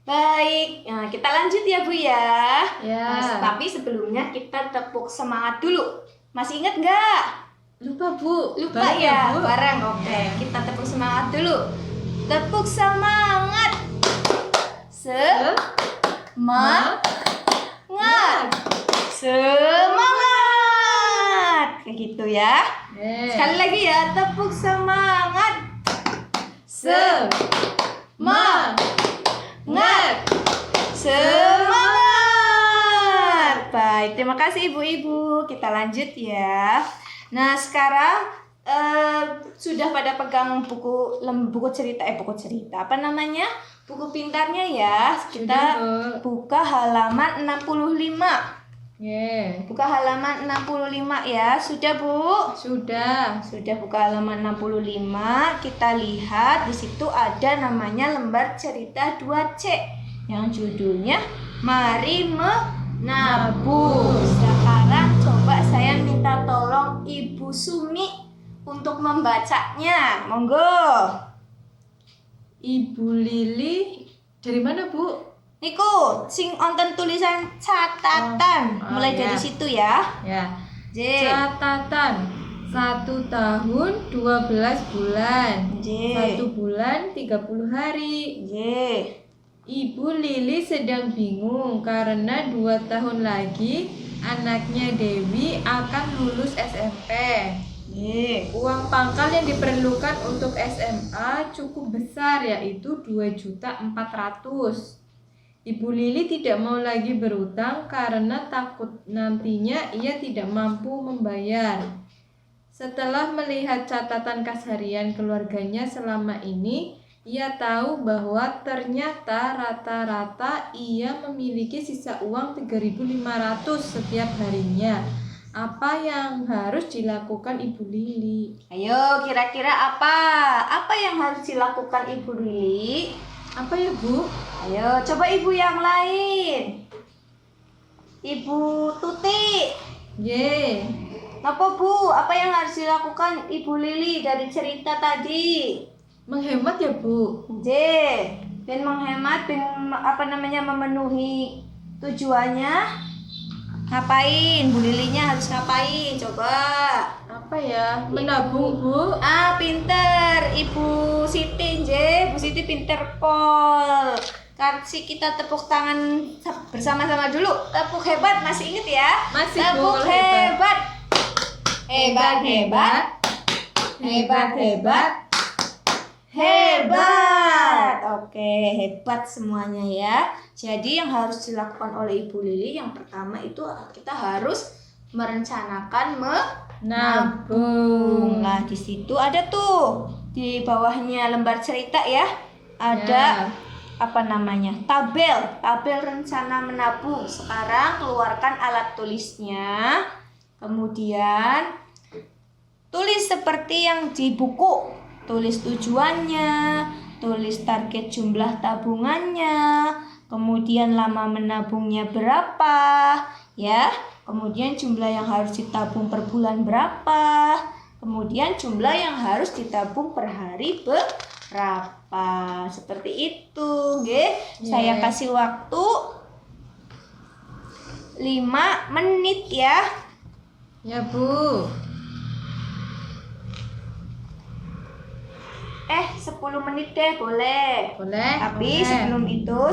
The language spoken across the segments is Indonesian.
Baik, nah, kita lanjut ya Bu ya. Ya. Nah, tapi sebelumnya kita tepuk semangat dulu. Masih ingat nggak? Lupa Bu. Lupa Bareng ya? Bu. Bareng, oke. Kita tepuk semangat dulu. Tepuk semangat. Semangat. Semangat. Kayak gitu ya. Sekali lagi ya, tepuk semangat. Semangat. Semangat. Baik, terima kasih ibu-ibu. Kita lanjut ya. Nah, sekarang sudah pada pegang buku cerita apa namanya? Buku pintarnya ya. Kita buka halaman 65. Buka halaman 65 ya. Sudah, Bu? Sudah Buka halaman 65. Kita lihat di situ ada namanya lembar cerita 2C yang judulnya Mari Menabung. Sekarang coba saya minta tolong Ibu Sumi untuk membacanya. Monggo. Ibu Lili dari mana Bu? Niku, sing onten tulisan catatan. Mulai dari situ ya. Ya. J. Catatan 1 tahun 12 bulan. J. 1 bulan 30 hari. J. Ibu Lili sedang bingung karena 2 tahun lagi anaknya Dewi akan lulus SMP. Uang pangkal yang diperlukan untuk SMA cukup besar, yaitu 2.400.000. Ibu Lili tidak mau lagi berutang karena takut nantinya ia tidak mampu membayar. Setelah melihat catatan kas harian keluarganya selama ini, ia tahu bahwa ternyata rata-rata ia memiliki sisa uang 3.500 setiap harinya. Apa yang harus dilakukan Ibu Lili? Ayo, kira-kira apa? Apa yang harus dilakukan Ibu Lili? Apa ya Bu? Ayo, coba ibu yang lain. Ibu Tuti. Apa Bu? Apa yang harus dilakukan Ibu Lili dari cerita tadi? Menghemat ya Bu. Ben menghemat, memenuhi tujuannya. Ngapain? Bu Lilinya harus ngapain? Coba. Apa ya? Menabung Bu. Pinter Ibu Siti. Bu Siti pinter pol. Kasih kita tepuk tangan bersama-sama dulu. Tepuk hebat, masih inget ya? Masih tepuk Bu, hebat. Hebat. Oke, hebat semuanya ya. Jadi yang harus dilakukan oleh Ibu Lili yang pertama itu kita harus merencanakan menabung. Nah, di situ ada tuh di bawahnya lembar cerita ya. Ada tabel rencana menabung. Sekarang keluarkan alat tulisnya. Kemudian tulis seperti yang di buku. Tulis tujuannya, tulis target jumlah tabungannya, kemudian lama menabungnya berapa, ya. Kemudian jumlah yang harus ditabung per bulan berapa, kemudian jumlah yang harus ditabung per hari berapa. Seperti itu, nggih. Saya kasih waktu 5 menit ya. Ya Bu. 10 menit deh boleh. Tapi boleh.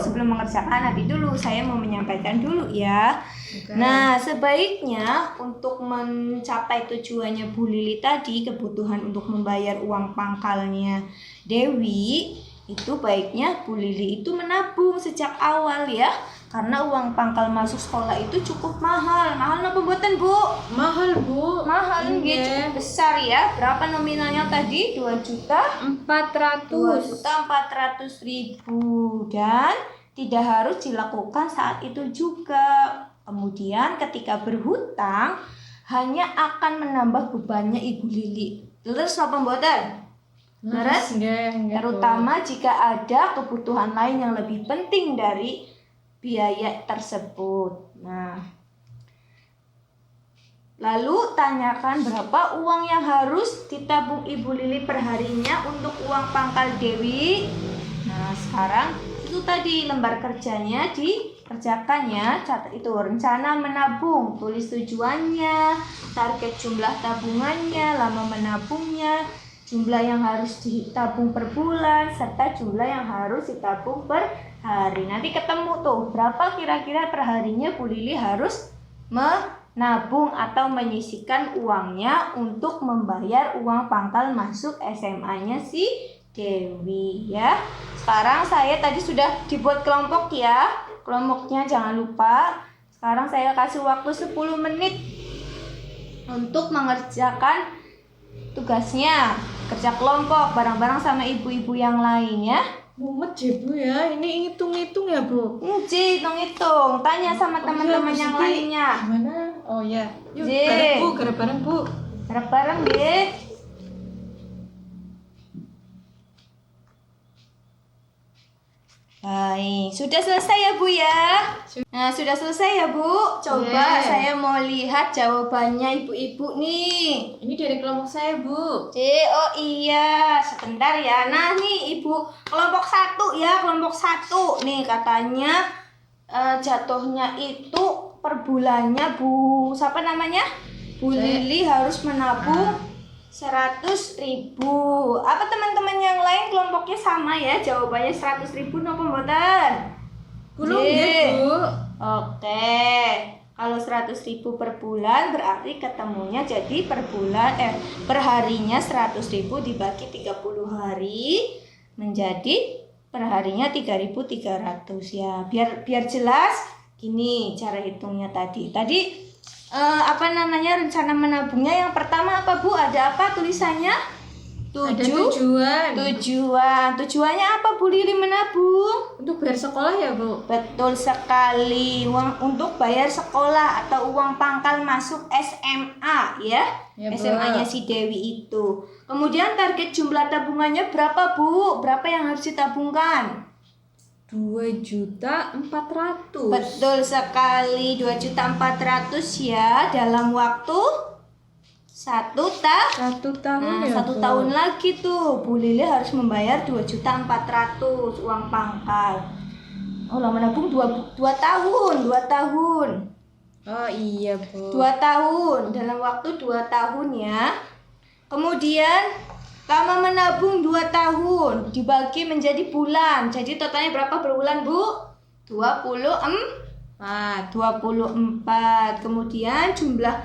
sebelum mengerjakan nanti dulu saya mau menyampaikan dulu ya. Okay. Nah, sebaiknya untuk mencapai tujuannya Bu Lili tadi, kebutuhan untuk membayar uang pangkalnya Dewi, itu baiknya Bu Lili itu menabung sejak awal ya. Karena uang pangkal masuk sekolah itu cukup mahal. Mahal apa buatan Bu? Mahal Bu. Mahal cukup besar ya. Berapa nominalnya tadi? 2.400.000 dan tidak harus dilakukan saat itu juga. Kemudian ketika berhutang hanya akan menambah bebannya Ibu Lili. Terus apa mboten? Terus terutama jika ada kebutuhan lain yang lebih penting dari biaya tersebut. Nah, lalu tanyakan berapa uang yang harus ditabung Ibu Lili perharinya untuk uang pangkal Dewi. Nah, sekarang itu tadi lembar kerjanya dikerjakan ya. Catat itu rencana menabung, tulis tujuannya, target jumlah tabungannya, lama menabungnya, jumlah yang harus ditabung per bulan, serta jumlah yang harus ditabung per hari. Nanti ketemu tuh berapa kira-kira per harinya Bu Lili harus menabung atau menyisihkan uangnya untuk membayar uang pangkal masuk SMA-nya si Dewi ya. Sekarang saya tadi sudah dibuat kelompok ya. Kelompoknya jangan lupa. Sekarang saya kasih waktu 10 menit untuk mengerjakan tugasnya. Kerja kelompok bareng-bareng sama ibu-ibu yang lain ya. Mumet ya Bu ya, ini hitung-hitung ya Bu. Hitung-hitung. Tanya sama teman-teman iya, yang Bu Siti. lainnya. Gimana? Oh ya, yuk Ji. bareng Bu, bareng Bu. Bareng-bareng deh. Baik, sudah selesai ya Bu ya? Nah, sudah selesai ya Bu? Coba Iya. saya mau lihat jawabannya ibu-ibu nih. Ini dari kelompok saya Bu. Oh iya, sebentar ya. Nah nih ibu, kelompok 1 ya, kelompok 1. Nih katanya jatuhnya itu per bulannya Bu, siapa namanya? Bu Lili harus menabung 100.000. Apa teman-teman yang lain kelompoknya sama ya? Jawabannya 100.000 nopo mboten? Belum ya Bu. Oke. Kalau 100.000 per bulan berarti ketemunya jadi per bulan per harinya 100.000 dibagi 30 hari menjadi per harinya 3.300 ya. Biar jelas gini cara hitungnya tadi. Tadi rencana menabungnya yang pertama apa Bu? Ada apa tulisannya? Ada tujuan. Tujuannya apa Bu Lili menabung? Untuk bayar sekolah ya Bu. Betul sekali, uang untuk bayar sekolah atau uang pangkal masuk SMA ya, Ya, Bu. SMA-nya si Dewi itu. Kemudian target jumlah tabungannya berapa Bu? Berapa yang harus ditabungkan? 2.400.000. Betul sekali, 2.400.000 ya dalam waktu 1 tahun. 1 tahun ya 1 Bu. tahun lagi tuh Bu Lili harus membayar 2.400.000 uang pangkal. Oh, lama menabung 2 tahun. Oh iya Bu. 2 tahun, dalam waktu 2 tahun ya. Kemudian lama menabung 2 tahun dibagi menjadi bulan. Jadi totalnya berapa per bulan Bu? 24. Kemudian jumlah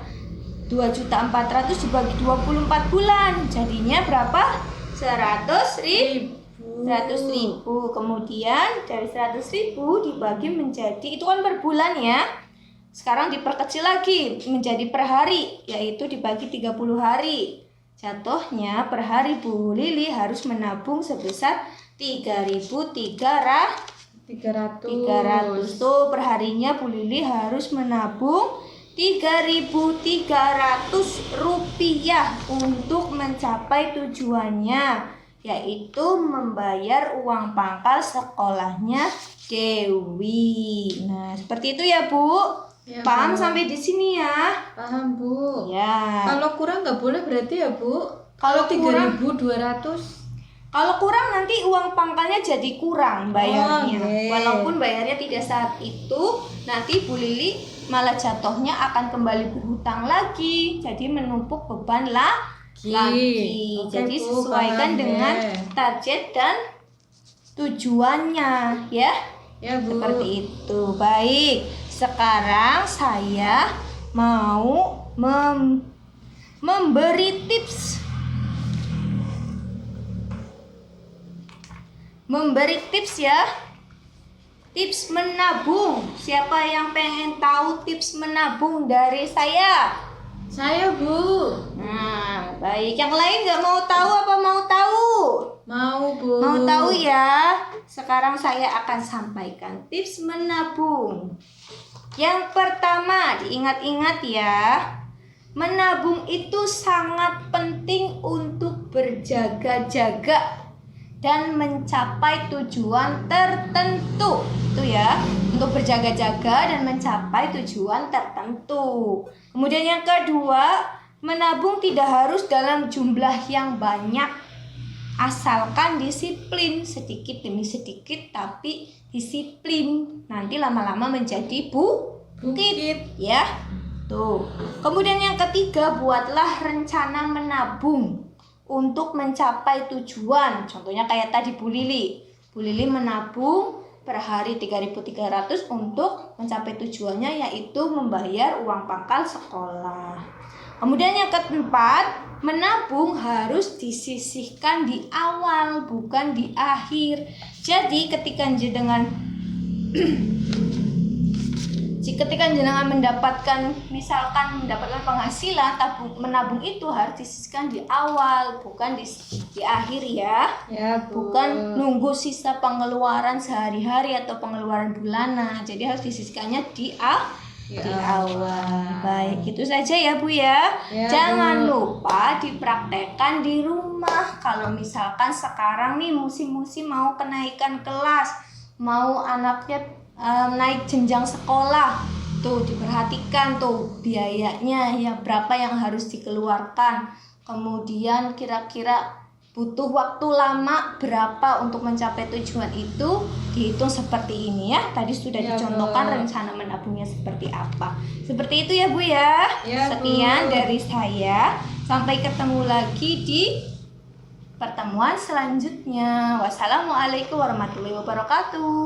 2.400.000 dibagi 24 bulan. Jadinya berapa? 100.000. Kemudian dari 100.000 dibagi menjadi, itu kan per bulan ya. Sekarang diperkecil lagi menjadi per hari, yaitu dibagi 30 hari. Jatuhnya per hari Bu Lili harus menabung sebesar 3.300 tuh per harinya Bu Lili harus menabung 3.300 rupiah untuk mencapai tujuannya, yaitu membayar uang pangkal sekolahnya Dewi. Nah, seperti itu ya Bu. Ya, Paham Bu. sampai di sini ya? Paham Bu. Ya. Kalau kurang nggak boleh berarti ya Bu. Kalau kurang- 3.200. Kalau kurang nanti uang pangkalnya jadi kurang bayarnya. Oke. Walaupun bayarnya tidak saat itu, nanti Bu Lili malah jatuhnya akan kembali berhutang lagi. Jadi menumpuk beban lagi. Oke, Jadi Bu, sesuaikan paham dengan deh. target dan tujuannya ya. Ya Bu. Seperti itu. Baik. Sekarang saya mau memberi tips. Ya. Tips menabung. Siapa yang pengen tahu tips menabung dari saya? Saya Bu. Nah, baik. Yang lain nggak mau tahu apa mau tahu? Mau Bu. Mau tahu ya? Sekarang saya akan sampaikan tips menabung. Yang pertama, diingat-ingat ya. Menabung itu sangat penting untuk berjaga-jaga dan mencapai tujuan tertentu. Itu ya, untuk berjaga-jaga dan mencapai tujuan tertentu. Kemudian yang kedua, menabung tidak harus dalam jumlah yang banyak. Asalkan disiplin, sedikit demi sedikit tapi disiplin. Nanti lama-lama menjadi bukit ya. Tuh. Kemudian yang ketiga, buatlah rencana menabung untuk mencapai tujuan. Contohnya kayak tadi Bu Lili. Bu Lili menabung per hari 3.300 untuk mencapai tujuannya, yaitu membayar uang pangkal sekolah. Kemudian yang keempat, menabung harus disisihkan di awal, bukan di akhir. Jadi ketika jenengan mendapatkan penghasilan, menabung itu harus disisihkan di awal, bukan di akhir ya. Ya, Bu. Bukan nunggu sisa pengeluaran sehari-hari atau pengeluaran bulanan. Jadi harus disisihkannya di awal. Baik, itu saja ya Bu ya. Jangan lupa dipraktekkan di rumah. Kalau misalkan sekarang nih musim-musim mau kenaikan kelas, mau anaknya naik jenjang sekolah, tuh diperhatikan tuh biayanya ya, berapa yang harus dikeluarkan. Kemudian kira-kira butuh waktu lama berapa untuk mencapai tujuan itu, dihitung seperti ini ya. Tadi sudah dicontohkan rencana menabungnya seperti apa. Seperti itu ya Bu ya. Sekian dari saya. Sampai ketemu lagi di pertemuan selanjutnya. Wassalamualaikum warahmatullahi wabarakatuh.